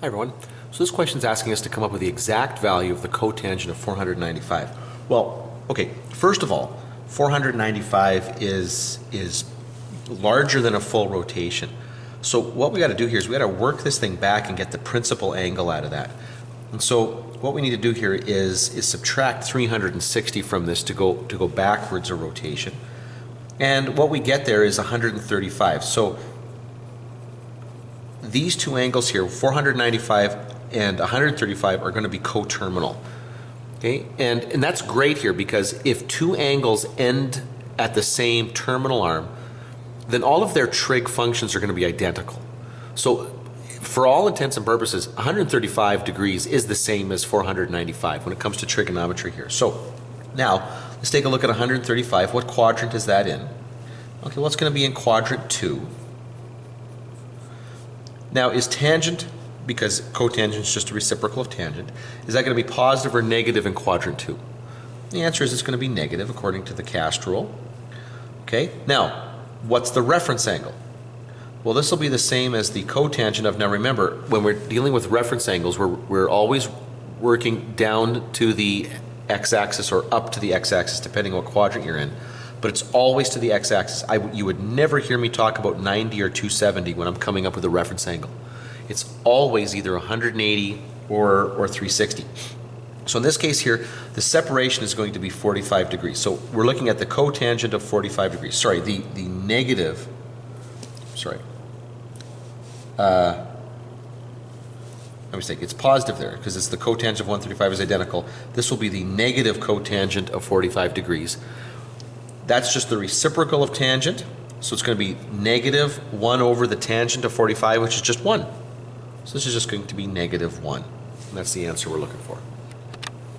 Hi everyone. So this question is asking us to come up with the exact value of the cotangent of 495. Well, okay, first of all, 495 is larger than a full rotation. So what we got to do here is we got to work this thing back and get the principal angle out of that. And so what we need to do here is subtract 360 from this to go backwards a rotation. And what we get there is 135. So these two angles here, 495 and 135, are going to be coterminal. Okay, and that's great here because if two angles end at the same terminal arm, then all of their trig functions are going to be identical. So for all intents and purposes, 135 degrees is the same as 495 when it comes to trigonometry here. So now let's take a look at 135. What quadrant is that in? Okay, well, it's going to be in quadrant 2. Now, is tangent, because cotangent is just a reciprocal of tangent, is that going to be positive or negative in quadrant 2? The answer is it's going to be negative according to the cast rule. Okay, now, what's the reference angle? Well, this will be the same as the cotangent of, now remember, when we're dealing with reference angles, we're always working down to the x-axis or up to the x-axis, depending on what quadrant you're in. But it's always to the x-axis. You would never hear me talk about 90 or 270 when I'm coming up with a reference angle. It's always either 180 or 360. So in this case here, the separation is going to be 45 degrees. So we're looking at the cotangent of 45 degrees. Sorry, the negative, sorry. My mistake, it's positive there because it's the cotangent of 135 is identical. This will be the negative cotangent of 45 degrees. That's just the reciprocal of tangent, so it's going to be negative 1 over the tangent of 45, which is just 1. So this is just going to be negative 1. And that's the answer we're looking for.